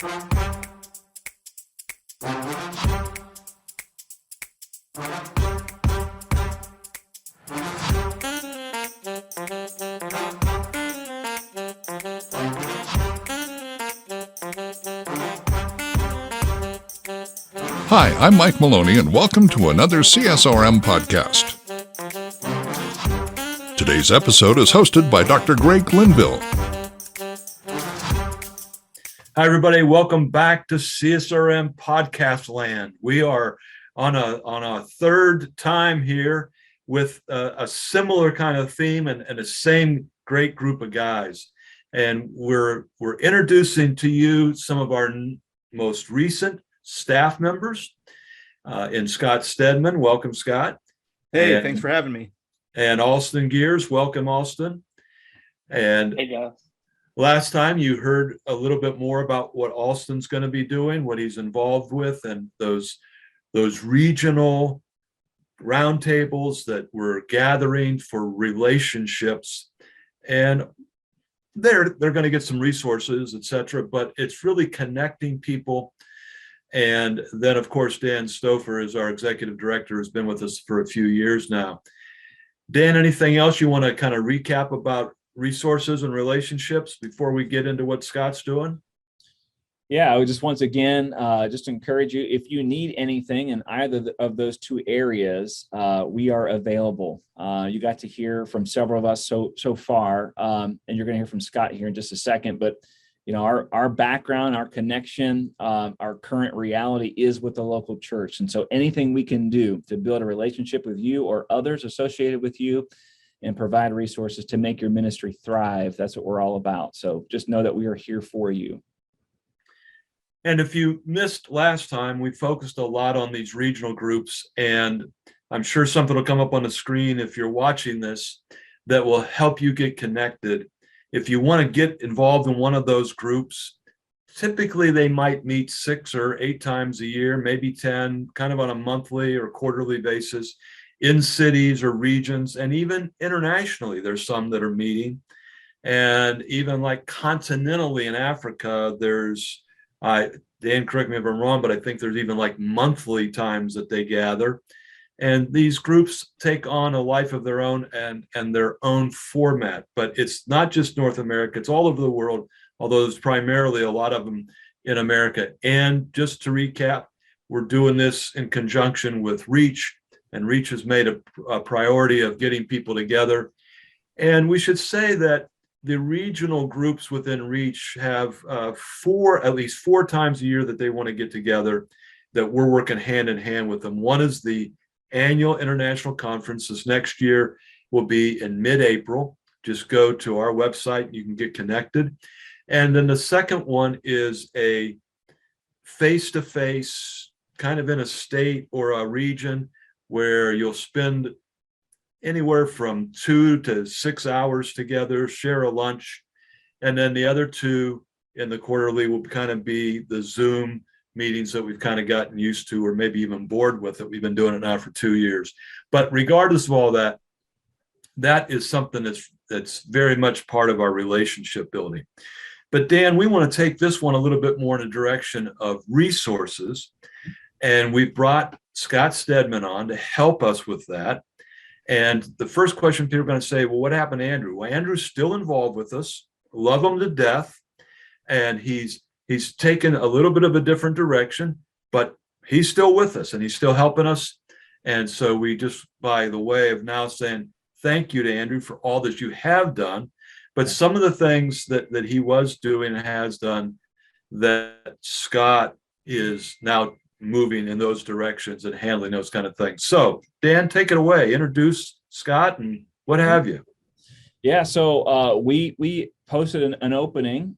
Hi, I'm Mike Maloney, and welcome to another CSRM podcast. Today's episode is hosted by Dr. Greg Linville. Hi, everybody. Welcome back to CSRM Podcast Land. We are on a third time here with a similar kind of theme and the same great group of guys. And we're introducing to you some of our most recent staff members in Scott Stedman. Welcome, Scott. Hey, thanks for having me. And Alston Gears. Welcome, Alston. And hey, guys. Last time you heard a little bit more about what Alston's going to be doing, what he's involved with, and those regional roundtables that we're gathering for relationships. And they're going to get some resources, etc. But it's really connecting people. And then, of course, Dan Stoffer is our executive director, has been with us for a few years now. Dan, anything else you want to kind of recap about resources and relationships before we get into what Scott's doing? Yeah, I would just once again just encourage you, if you need anything in either of those two areas, we are available. You got to hear from several of us so far, and you're going to hear from Scott here in just a second. But you know, our background, our connection, our current reality is with the local church, and so anything we can do to build a relationship with you or others associated with you, and provide resources to make your ministry thrive, that's what we're all about. So just know that we are here for you. And if you missed last time, we focused a lot on these regional groups, and I'm sure something will come up on the screen if you're watching this that will help you get connected. If you want to get involved in one of those groups, typically they might meet 6 or 8 times a year, maybe 10, kind of on a monthly or quarterly basis in cities or regions, and even internationally, there's some that are meeting. And even like continentally in Africa, there's, Dan, correct me if I'm wrong, but I think there's even like monthly times that they gather. And these groups take on a life of their own and their own format. But it's not just North America, it's all over the world, although there's primarily a lot of them in America. And just to recap, we're doing this in conjunction with Reach, and Reach has made a priority of getting people together. And we should say that the regional groups within Reach have at least four times a year that they want to get together, that we're working hand in hand with them. One is the annual international conference. This next year will be in mid-April. Just go to our website, you can get connected. And then the second one is a face-to-face, kind of in a state or a region, where you'll spend anywhere from 2 to 6 hours together, share a lunch. And then the other two in the quarterly will kind of be the Zoom meetings that we've kind of gotten used to, or maybe even bored with it. We've been doing it now for 2 years. But regardless of all that, that is something that's very much part of our relationship building. But Dan, we want to take this one a little bit more in the direction of resources. And we've brought Scott Stedman on to help us with that. And the first question people are going to say, well, what happened to Andrew? Well, Andrew's still involved with us, love him to death. And he's taken a little bit of a different direction, but he's still with us and he's still helping us. And so we just, by the way of now saying thank you to Andrew for all that you have done, but some of the things that he was doing and has done, that Scott is now moving in those directions and handling those kind of things. So Dan, take it away. Introduce Scott and what have you. Yeah, so we posted an opening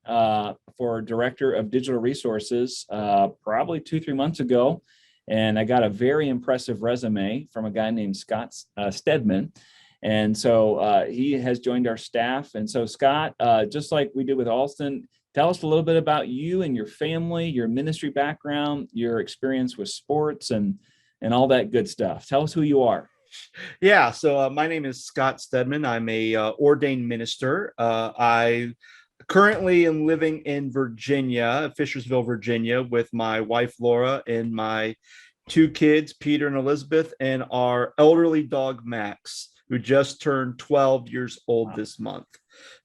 for Director of Digital Resources probably 2-3 months ago, and I got a very impressive resume from a guy named Scott Stedman. And so he has joined our staff. And so Scott, just like we did with Alston, tell us a little bit about you and your family, your ministry background, your experience with sports and all that good stuff. Tell us who you are. Yeah, so my name is Scott Stedman. I'm a ordained minister. I currently am living in Virginia, Fishersville, Virginia, with my wife, Laura, and my 2 kids, Peter and Elizabeth, and our elderly dog, Max, who just turned 12 years old this month.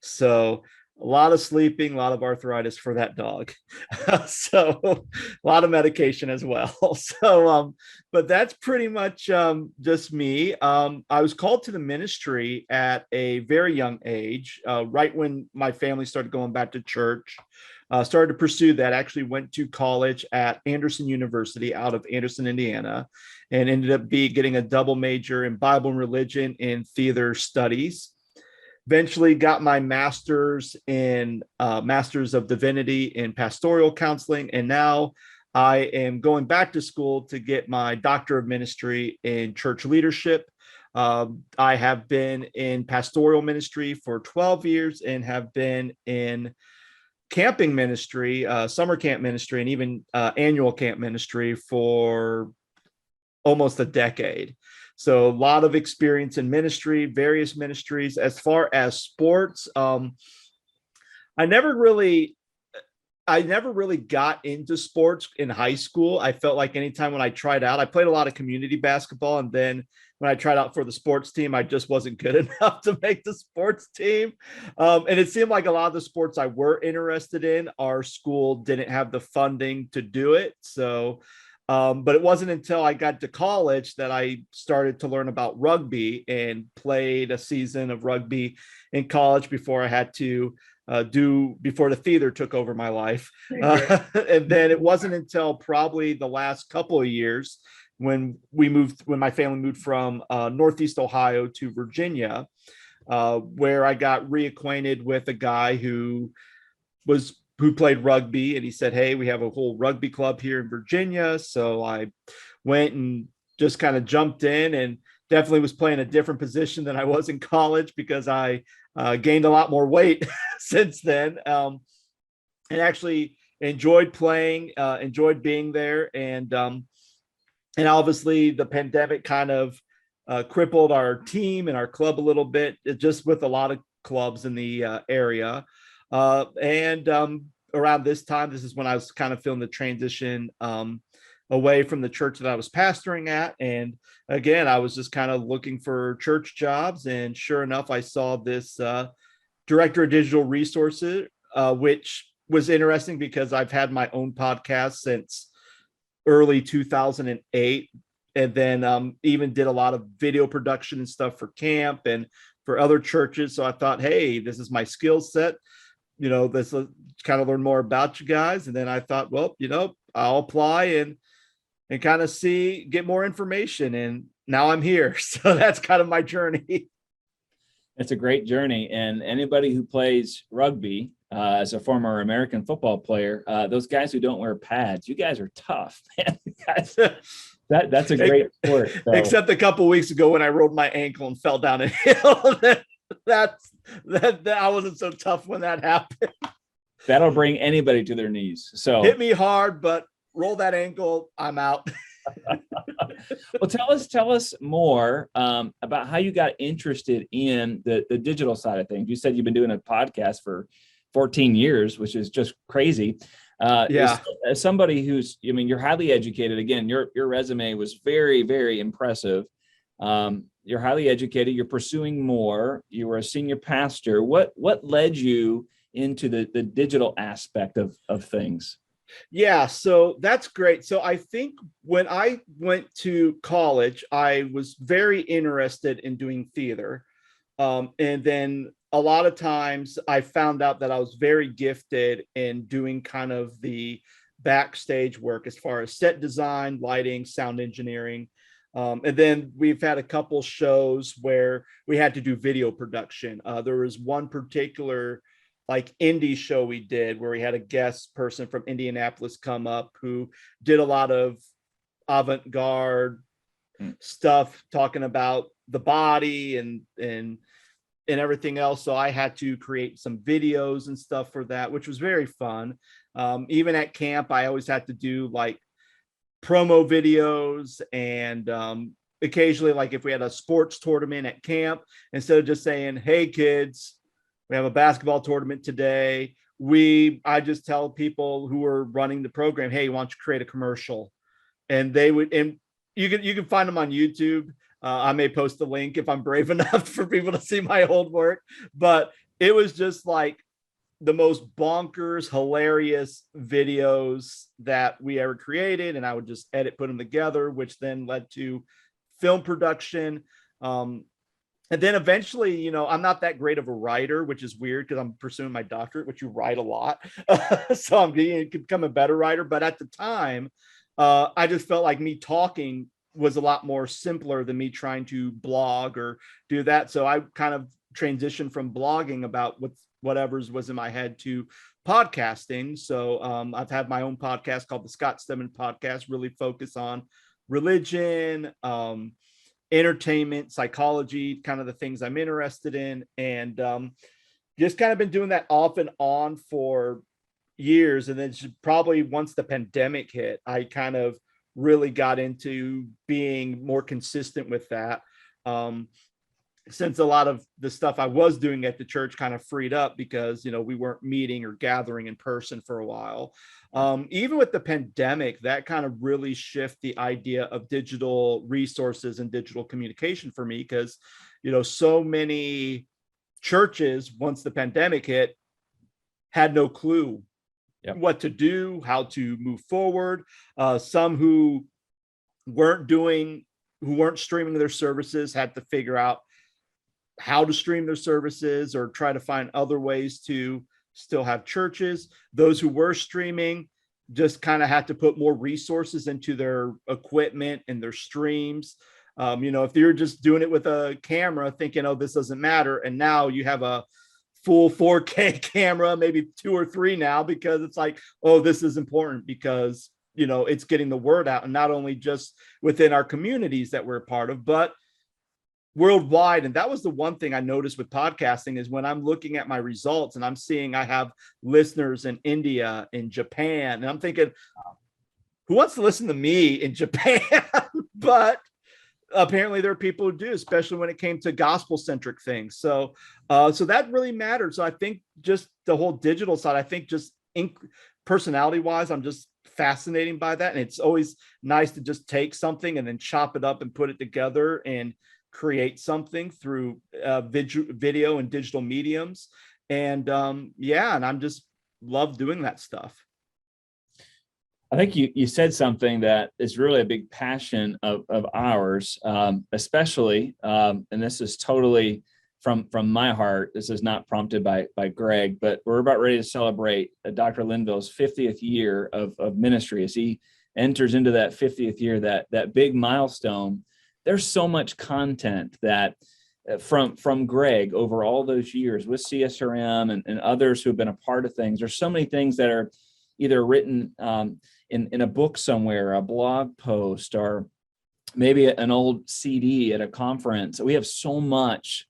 So a lot of sleeping, a lot of arthritis for that dog. So a lot of medication as well. So, but that's pretty much just me. I was called to the ministry at a very young age, right when my family started going back to church. Started to pursue that. Actually went to college at Anderson University out of Anderson, Indiana, and ended up getting a double major in Bible and religion and theater studies. Eventually got my master's in Master's of Divinity in Pastoral Counseling. And now I am going back to school to get my Doctor of Ministry in Church Leadership. I have been in pastoral ministry for 12 years and have been in camping ministry, summer camp ministry, and even annual camp ministry for almost a decade. So a lot of experience in ministry, various ministries. As far as sports, I never really got into sports in high school. I felt like anytime when I tried out, I played a lot of community basketball. And then when I tried out for the sports team, I just wasn't good enough to make the sports team. And it seemed like a lot of the sports I were interested in, our school didn't have the funding to do it. So but it wasn't until I got to college that I started to learn about rugby and played a season of rugby in college before I had to before the theater took over my life. And then it wasn't until probably the last couple of years when my family moved from Northeast Ohio to Virginia, where I got reacquainted with a guy who played rugby, and he said, "Hey, we have a whole rugby club here in Virginia." So I went and just kind of jumped in, and definitely was playing a different position than I was in college because I gained a lot more weight since then, and actually enjoyed playing, enjoyed being there. And obviously the pandemic kind of crippled our team and our club a little bit, just with a lot of clubs in the area. And around this time, this is when I was kind of feeling the transition away from the church that I was pastoring at. And again, I was just kind of looking for church jobs. And sure enough, I saw this director of digital resources, which was interesting because I've had my own podcast since early 2008. And then even did a lot of video production and stuff for camp and for other churches. So I thought, hey, this is my skill set. Let's kind of learn more about you guys. And then I thought, well, I'll apply and kind of get more information. And now I'm here. So that's kind of my journey. It's a great journey. And anybody who plays rugby, as a former American football player, those guys who don't wear pads, you guys are tough, man. That's a great sport. So. Except a couple of weeks ago when I rolled my ankle and fell down a hill. that I wasn't so tough when that happened. That'll bring anybody to their knees. So hit me hard, but roll that ankle, I'm out. Well, tell us more about how you got interested in the digital side of things. You said you've been doing a podcast for 14 years, which is just crazy. As somebody you're highly educated. Again, your resume was very, very impressive. You're highly educated. You're pursuing more. You were a senior pastor. What led you into the digital aspect of things? Yeah, so that's great. So I think when I went to college, I was very interested in doing theater. And then a lot of times I found out that I was very gifted in doing kind of the backstage work as far as set design, lighting, sound engineering. And then we've had a couple shows where we had to do video production. There was one particular indie show we did where we had a guest person from Indianapolis come up who did a lot of avant-garde stuff, talking about the body and everything else. So I had to create some videos and stuff for that, which was very fun. Even at camp, I always had to do promo videos, and occasionally, if we had a sports tournament at camp, instead of just saying, "Hey kids, We have a basketball tournament today. I just tell people who are running the program, hey, why don't you create a commercial? And you can find them on YouTube. I may post a link if I'm brave enough for people to see my old work, but it was just like the most bonkers, hilarious videos that we ever created. And I would just put them together, which then led to film production. And then eventually, I'm not that great of a writer, which is weird because I'm pursuing my doctorate, which you write a lot. So I'm being to become a better writer. But at the time, I just felt like me talking was a lot more simpler than me trying to blog or do that. So I kind of transitioned from blogging about whatever's was in my head to podcasting. So I've had my own podcast called the Scott Stedman Podcast, really focus on religion, entertainment, psychology, kind of the things I'm interested in. And just kind of been doing that off and on for years. And then probably once the pandemic hit, I kind of really got into being more consistent with that. Since a lot of the stuff I was doing at the church kind of freed up because, we weren't meeting or gathering in person for a while. Even with the pandemic, that kind of really shift the idea of digital resources and digital communication for me because, so many churches, once the pandemic hit, had no clue what to do, how to move forward. Some who weren't streaming their services had to figure out how to stream their services or try to find other ways to still have churches. Those who were streaming just kind of had to put more resources into their equipment and their streams. If you're just doing it with a camera thinking, oh, this doesn't matter. And now you have a full 4K camera, maybe 2 or 3 now, because it's like, oh, this is important because, it's getting the word out, and not only just within our communities that we're a part of, but worldwide. And that was the one thing I noticed with podcasting is when I'm looking at my results and I'm seeing I have listeners in India, in Japan, and I'm thinking, who wants to listen to me in Japan? But apparently there are people who do, especially when it came to gospel centric things. So that really mattered. So I think just the whole digital side, I think just personality wise, I'm just fascinating by that. And it's always nice to just take something and then chop it up and put it together and create something through video and digital mediums. And and I'm just love doing that stuff. I think you said something that is really a big passion of ours, especially, and this is totally from my heart. This is not prompted by Greg, but we're about ready to celebrate Dr. Linville's 50th year of ministry. As he enters into that 50th year, that big milestone, there's so much content that from Greg over all those years with CSRM and others who have been a part of things. There's so many things that are either written in a book somewhere, a blog post, or maybe an old CD at a conference. We have so much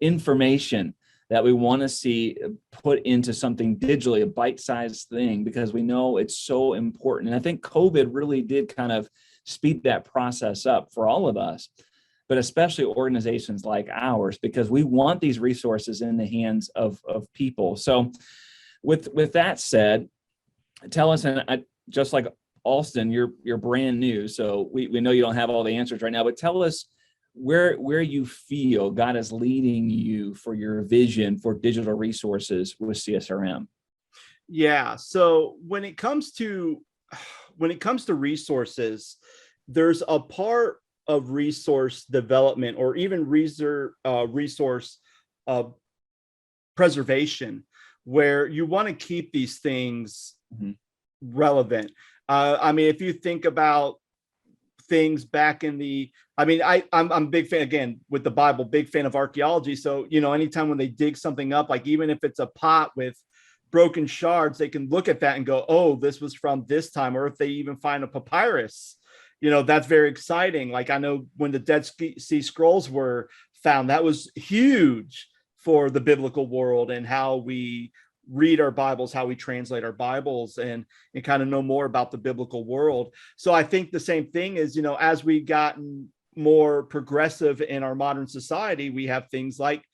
information that we want to see put into something digitally, a bite-sized thing, because we know it's so important. And I think COVID really did kind of speed that process up for all of us, but especially organizations like ours, because we want these resources in the hands of people. So with that said, tell us, and just like Alston, you're brand new, so we know you don't have all the answers right now, but tell us where you feel God is leading you for your vision for digital resources with CSRM. Yeah. So when it comes to resources, there's a part of resource development or even resource preservation where you want to keep these things relevant. If you think about things back in the, I'm a big fan, again, with the Bible, big fan of archaeology. So, anytime when they dig something up, like even if it's a pot with broken shards, they can look at that and go, oh, this was from this time. Or if they even find a papyrus, that's very exciting. Like I know when the Dead Sea Scrolls were found, that was huge for the biblical world and how we read our Bibles, how we translate our Bibles, and kind of know more about the biblical world. So I think the same thing is, as we've gotten more progressive in our modern society, we have things like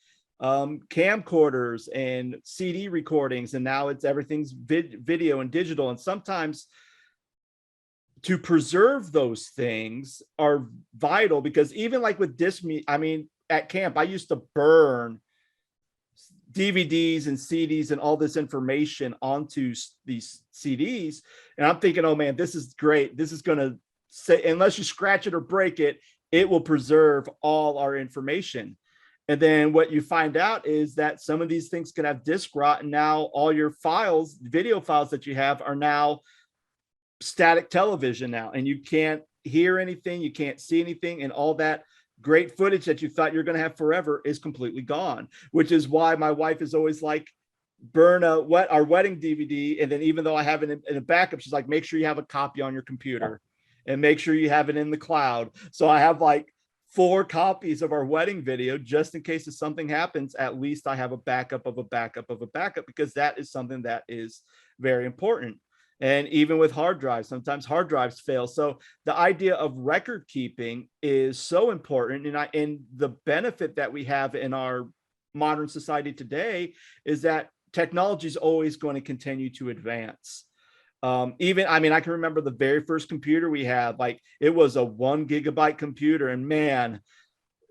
camcorders and CD recordings, and now everything's video and digital. And sometimes to preserve those things are vital, because even like with disc, at camp, I used to burn DVDs and CDs and all this information onto these CDs. And I'm thinking, oh man, this is great. This is going to say, unless you scratch it or break it, it will preserve all our information. And then what you find out is that some of these things can have disk rot, and now all your files, video files that you have, are now static television now, and you can't hear anything, you can't see anything, and all that great footage that you thought you're going to have forever is completely gone. Which is why my wife is always like, burn our wedding DVD, and then even though I have it in a backup, she's like, make sure you have a copy on your computer and make sure you have it in the cloud. So I have like 4 copies of our wedding video, just in case if something happens, at least I have a backup of a backup of a backup, because that is something that is very important. And even with hard drives, sometimes hard drives fail. So the idea of record keeping is so important. And the benefit that we have in our modern society today is that technology is always going to continue to advance. I can remember the very first computer we had, like it was a 1 gigabyte computer, and man,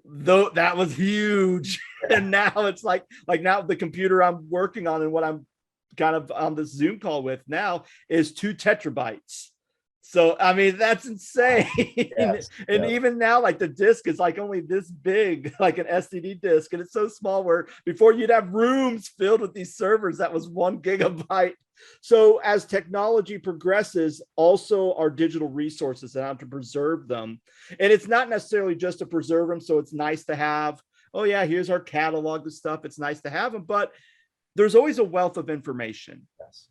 though that was huge. And now it's like now the computer I'm working on and what I'm kind of on this Zoom call with now is 2 terabytes. So, I mean, that's insane. Yes, and even now, like the disk is like only this big, like an SSD disk. And it's so small where before you'd have rooms filled with these servers that was 1 gigabyte. So as technology progresses, also our digital resources and how to preserve them. And it's not necessarily just to preserve them. So it's nice to have, oh yeah, here's our catalog of stuff. It's nice to have them, but there's always a wealth of information. Yes.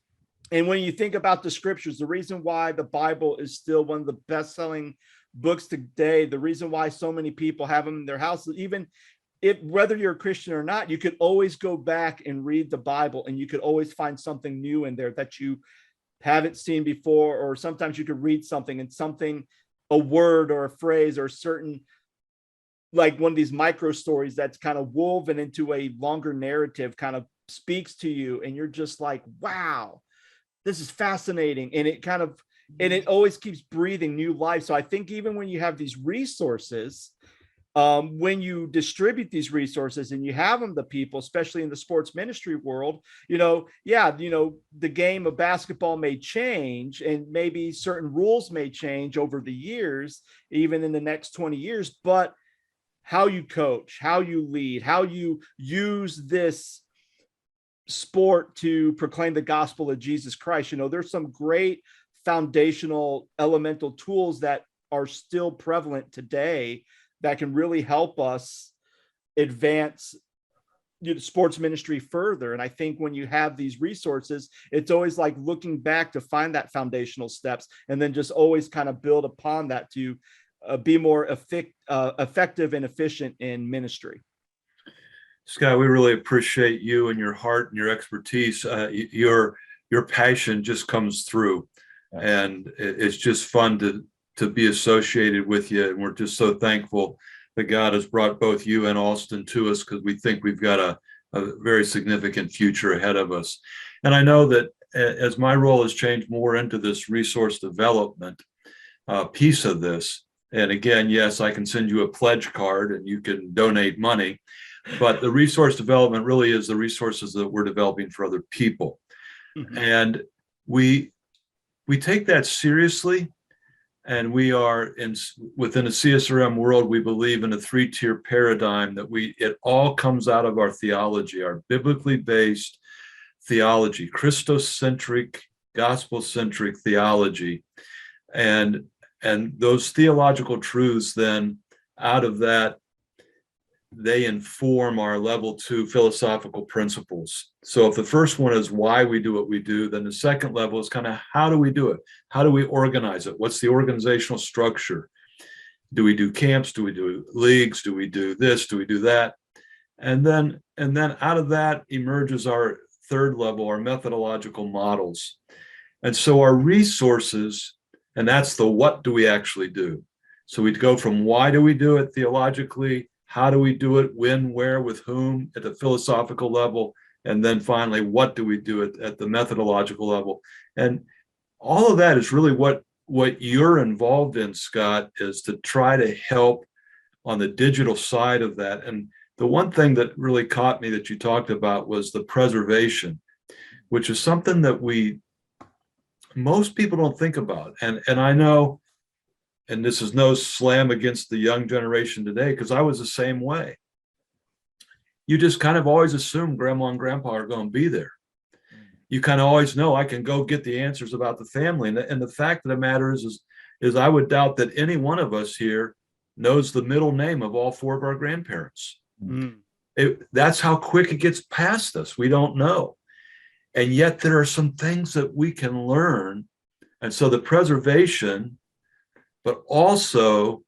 And when you think about the scriptures, the reason why the Bible is still one of the best-selling books today, the reason why so many people have them in their houses, even if whether you're a Christian or not, you could always go back and read the Bible, and you could always find something new in there that you haven't seen before. Or sometimes you could read something and a word or a phrase or a certain, like one of these micro stories that's kind of woven into a longer narrative kind of speaks to you, and you're just like, wow, this is fascinating. And it always keeps breathing new life. So I think even when you have these resources, when you distribute these resources and you have them to people, especially in the sports ministry world, the game of basketball may change, and maybe certain rules may change over the years, even in the next 20 years, but how you coach, how you lead, how you use this sport to proclaim the gospel of Jesus Christ. There's some great foundational elemental tools that are still prevalent today that can really help us advance sports ministry further. And I think when you have these resources, it's always like looking back to find that foundational steps, and then just always kind of build upon that to be more effective and efficient in ministry. Scott, we really appreciate you and your heart and your expertise. Your passion just comes through, and it's just fun to be associated with you. And we're just so thankful that God has brought both you and Austin to us, because we think we've got a very significant future ahead of us. And I know that as my role has changed more into this resource development piece of this, and again, yes, I can send you a pledge card and you can donate money, but the resource development really is the resources that we're developing for other people. Mm-hmm. And we take that seriously. And we are within a CSRM world, we believe in a 3-tier paradigm that it all comes out of our theology, our biblically based theology, Christocentric, gospel-centric theology. And those theological truths, then out of that, they inform our level 2 philosophical principles. So if the first one is why we do what we do, then the second level is kind of how do we do it? How do we organize it? What's the organizational structure? Do we do camps? Do we do leagues? Do we do this? Do we do that? And then out of that emerges our third level, our methodological models. And so our resources, and that's the what do we actually do? So we'd go from why do we do it theologically, how do we do it, when, where, with whom, at the philosophical level, and then finally, what do we do at the methodological level? And all of that is really what you're involved in, Scott, is to try to help on the digital side of that. And the one thing that really caught me that you talked about was the preservation, which is something that most people don't think about. And I know, and this is no slam against the young generation today, because I was the same way. You just kind of always assume grandma and grandpa are going to be there. You kind of always know I can go get the answers about the family. And the fact of the matter is I would doubt that any one of us here knows the middle name of all four of our grandparents. That's how quick it gets past us. We don't know. And yet there are some things that we can learn. And so the preservation, but also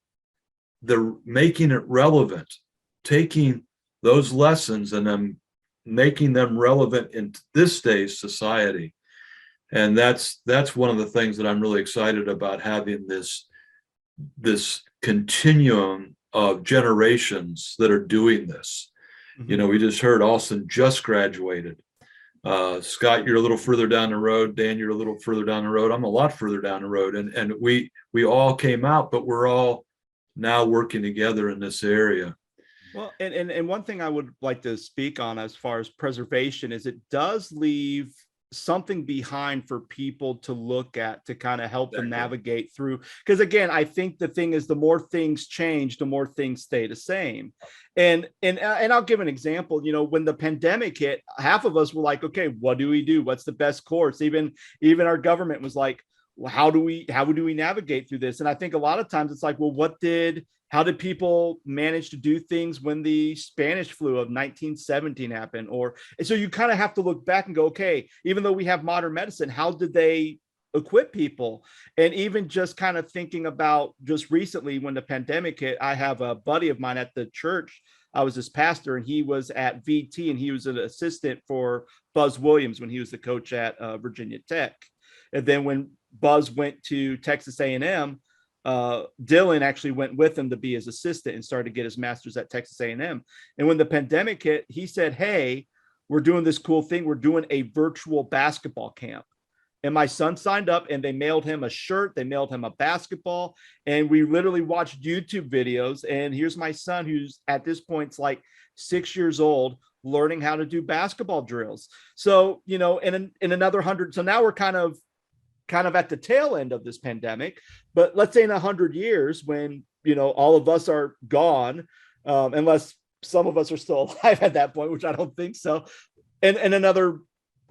the making it relevant, taking those lessons and then making them relevant in this day's society. And that's one of the things that I'm really excited about, having this continuum of generations that are doing this. You know, we just heard Austin just graduated. Scott, you're a little further down the road. Dan, you're a little further down the road. I'm a lot further down the road. And we all came out, but we're all now working together in this area. Well, and one thing I would like to speak on as far as preservation is it does leave something behind for people to look at, to kind of help them navigate through. Because again, I think the thing is, the more things change, the more things stay the same. And I'll give an example. You know, when the pandemic hit, half of us were like, okay, what do we do? What's the best course? Even our government was like, well, how do we navigate through this? And I think a lot of times it's like, well, how did people manage to do things when the Spanish flu of 1917 happened? And so you kind of have to look back and go, okay, even though we have modern medicine, how did they equip people? And even just kind of thinking about just recently when the pandemic hit, I have a buddy of mine at the church. I was his pastor, and he was at VT, and he was an assistant for Buzz Williams when he was the coach at Virginia Tech. And then when Buzz went to Texas A&M, Dylan actually went with him to be his assistant and started to get his master's at Texas A&M. And when the pandemic hit, he said, hey, we're doing this cool thing. We're doing a virtual basketball camp. And my son signed up, and they mailed him a shirt. They mailed him a basketball. And we literally watched YouTube videos. And here's my son, who's at this point like 6 years old, learning how to do basketball drills. So, you know, in another 100. So now we're kind of at the tail end of this pandemic, but let's say in 100 years, when, you know, all of us are gone, unless some of us are still alive at that point, which I don't think so. And another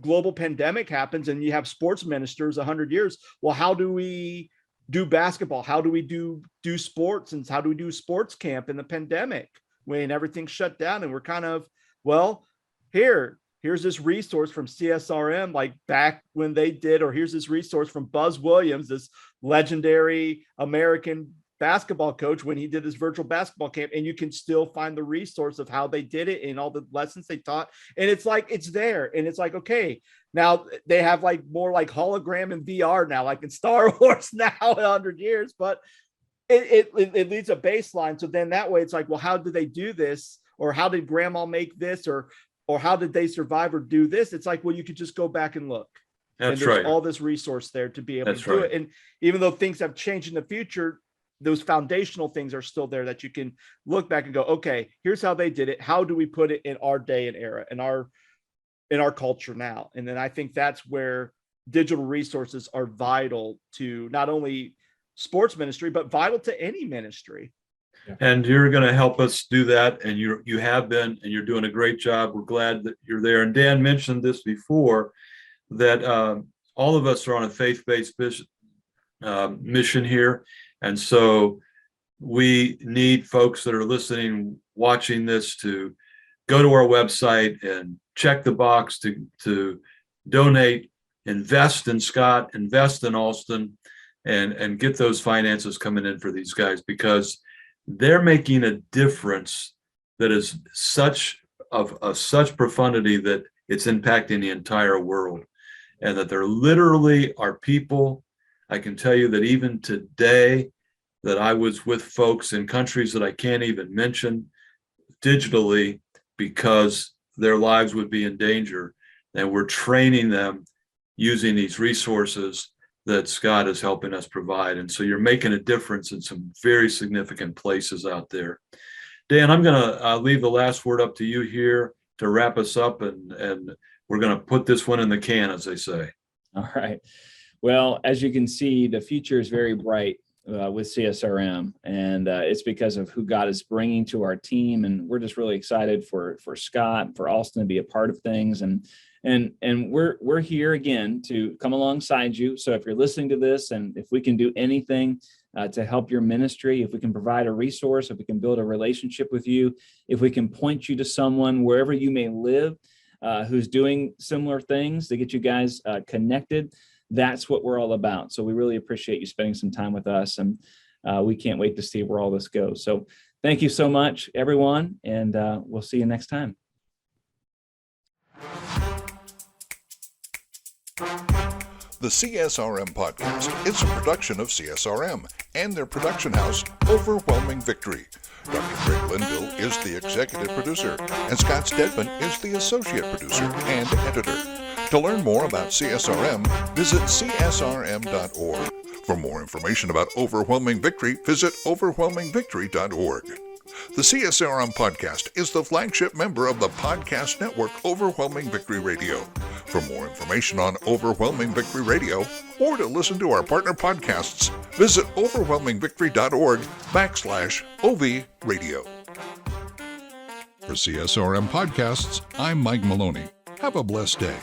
global pandemic happens, and you have sports ministers 100 years. Well, how do we do basketball? How do we do sports? And how do we do sports camp in the pandemic when everything's shut down? And we're kind of, well, here's this resource from CSRM, like back when they did, or here's this resource from Buzz Williams, this legendary American basketball coach, when he did his virtual basketball camp, and you can still find the resource of how they did it and all the lessons they taught. And it's like, it's there. And it's like, okay, now they have like more like hologram and VR now, like in Star Wars now in 100 years, but it leads a baseline. So then that way it's like, well, how did they do this? Or how did grandma make this? Or how did they survive or do this? It's like, well, you could just go back and look. That's and there's right. all this resource there to be able That's to do right. it. And even though things have changed in the future, those foundational things are still there that you can look back and go, okay, here's how they did it. How do we put it in our day and era, in our culture now? And then I think that's where digital resources are vital to not only sports ministry, but vital to any ministry. And you're going to help us do that. And you have been, and you're doing a great job. We're glad that you're there. And Dan mentioned this before, that all of us are on a faith-based mission here. And so we need folks that are listening, watching this, to go to our website and check the box to donate, invest in Scott, invest in Alston, and get those finances coming in for these guys, because they're making a difference that is of such profundity that it's impacting the entire world, and that there literally are people. I can tell you that even today, that I was with folks in countries that I can't even mention, digitally because their lives would be in danger. And we're training them using these resources that Scott is helping us provide. And so you're making a difference in some very significant places out there. Dan, I'm going to leave the last word up to you here to wrap us up, and we're going to put this one in the can, as they say. All right. Well, as you can see, the future is very bright with CSRM, and it's because of who God is bringing to our team. And we're just really excited for Scott, for Alston to be a part of things. And we're here again to come alongside you. So if you're listening to this, and if we can do anything to help your ministry, if we can provide a resource, if we can build a relationship with you, if we can point you to someone wherever you may live who's doing similar things to get you guys connected, that's what we're all about. So we really appreciate you spending some time with us, and we can't wait to see where all this goes. So thank you so much, everyone, and we'll see you next time. The CSRM podcast is a production of CSRM and their production house, Overwhelming Victory. Dr. Craig Linville is the executive producer, and Scott Stedman is the associate producer and editor. To learn more about CSRM, visit csrm.org. For more information about Overwhelming Victory, visit overwhelmingvictory.org. The CSRM podcast is the flagship member of the podcast network Overwhelming Victory Radio. For more information on Overwhelming Victory Radio, or to listen to our partner podcasts, visit overwhelmingvictory.org/OV Radio. For CSRM Podcasts, I'm Mike Maloney. Have a blessed day.